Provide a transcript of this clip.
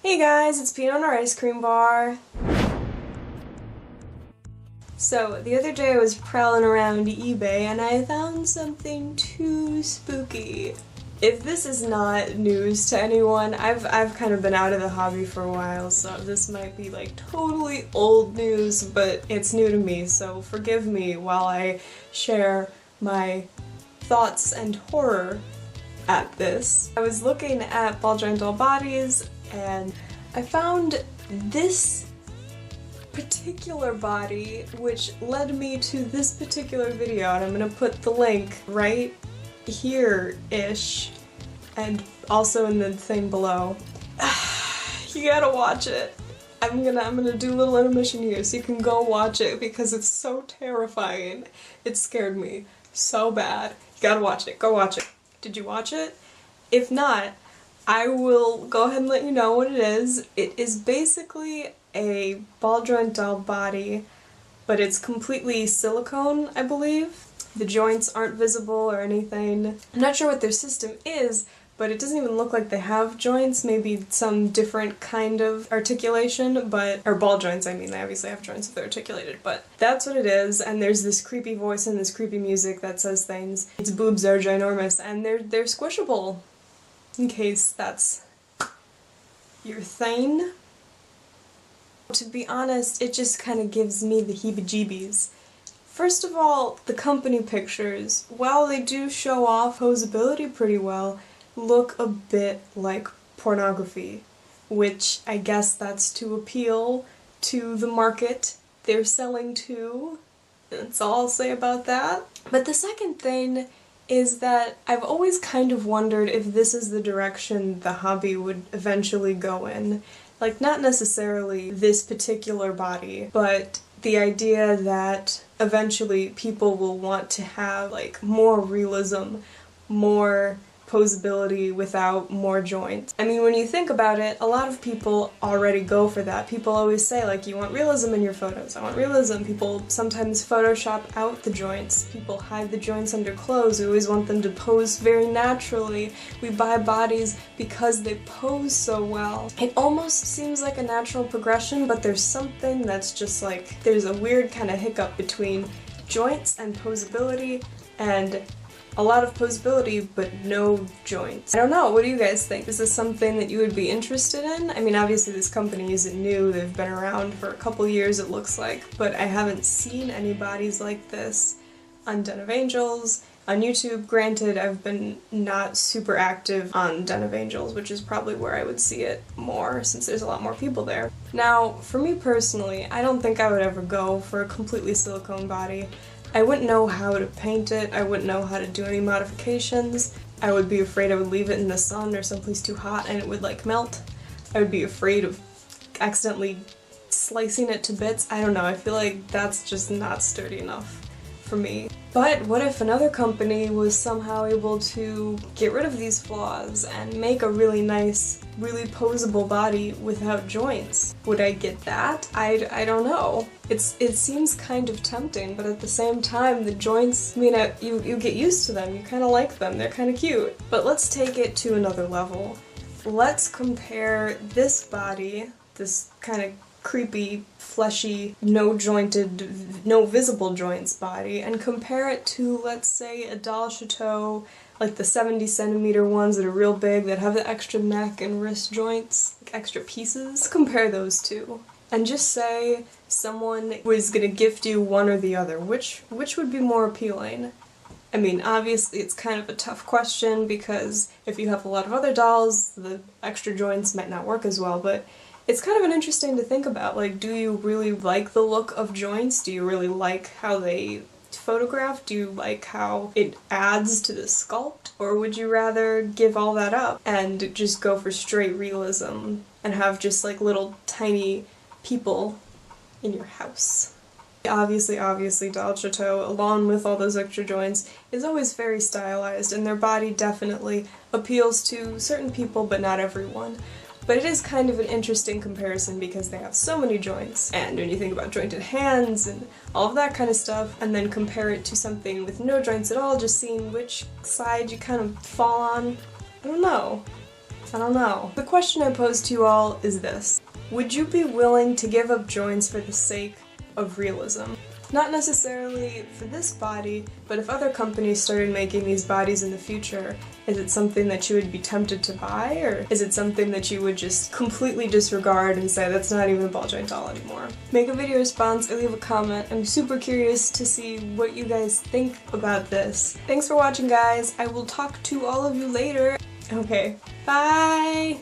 Hey guys, it's Peanut on our ice cream bar. So, the other day I was prowling around eBay and I found something too spooky. If this is not news to anyone, I've kind of been out of the hobby for a while, so this might be like totally old news, but it's new to me, so forgive me while I share my thoughts and horror at this. I was looking at ball joint doll bodies and I found this particular body, which led me to this particular video, and I'm gonna put the link right here-ish and also in the thing below. You gotta watch it. I'm gonna do a little intermission here so you can go watch it because it's so terrifying. It scared me so bad. You gotta watch it. Go watch it. Did you watch it? If not, I will go ahead and let you know what it is. It is basically a ball joint doll body, but it's completely silicone, I believe. The joints aren't visible or anything. I'm not sure what their system is, but it doesn't even look like they have joints, maybe some different kind of articulation, or ball joints, I mean, they obviously have joints if they're articulated, but that's what it is, and there's this creepy voice and this creepy music that says things. Its boobs are ginormous, and they're squishable, in case that's your thing. To be honest, it just kind of gives me the heebie-jeebies. First of all, the company pictures, while they do show off posability pretty well, look a bit like pornography, which I guess that's to appeal to the market they're selling to. That's all I'll say about that. But the second thing is that I've always kind of wondered if this is the direction the hobby would eventually go in. Like, not necessarily this particular body, but the idea that eventually people will want to have, like, more realism, more posability without more joints. I mean, when you think about it, a lot of people already go for that. People always say, like, you want realism in your photos. I want realism. People sometimes Photoshop out the joints. People hide the joints under clothes. We always want them to pose very naturally. We buy bodies because they pose so well. It almost seems like a natural progression, but there's something that's just like, there's a weird kind of hiccup between joints and posability, and a lot of posability, but no joints. I don't know, what do you guys think? Is this something that you would be interested in? I mean, obviously this company isn't new, they've been around for a couple years it looks like, but I haven't seen any bodies like this on Den of Angels. On YouTube, granted, I've been not super active on Den of Angels, which is probably where I would see it more, since there's a lot more people there. Now, for me personally, I don't think I would ever go for a completely silicone body. I wouldn't know how to paint it, I wouldn't know how to do any modifications. I would be afraid I would leave it in the sun or someplace too hot and it would like melt. I would be afraid of accidentally slicing it to bits. I don't know, I feel like that's just not sturdy enough for me. But what if another company was somehow able to get rid of these flaws and make a really nice, really posable body without joints? Would I get that? I don't know. It seems kind of tempting, but at the same time, the joints, I mean, you get used to them, you kind of like them, they're kind of cute. But let's take it to another level. Let's compare this body, this kind of creepy, fleshy, no jointed, no visible joints body, and compare it to, let's say, a doll chateau, like the 70cm ones that are real big, that have the extra neck and wrist joints, like extra pieces. Let's compare those two. And just say someone was gonna gift you one or the other. Which would be more appealing? I mean, obviously it's kind of a tough question because if you have a lot of other dolls, the extra joints might not work as well, but it's kind of an interesting to think about. Like, do you really like the look of joints? Do you really like how they photograph? Do you like how it adds to the sculpt? Or would you rather give all that up and just go for straight realism and have just like little tiny people in your house? Obviously, Doll Chateau, along with all those extra joints, is always very stylized, and their body definitely appeals to certain people, but not everyone. But it is kind of an interesting comparison because they have so many joints, and when you think about jointed hands and all of that kind of stuff, and then compare it to something with no joints at all, just seeing which side you kind of fall on, I don't know. I don't know. The question I pose to you all is this. Would you be willing to give up joints for the sake of realism? Not necessarily for this body, but if other companies started making these bodies in the future, is it something that you would be tempted to buy, or is it something that you would just completely disregard and say that's not even a ball joint doll anymore? Make a video response or leave a comment. I'm super curious to see what you guys think about this. Thanks for watching, guys. I will talk to all of you later. Okay, bye!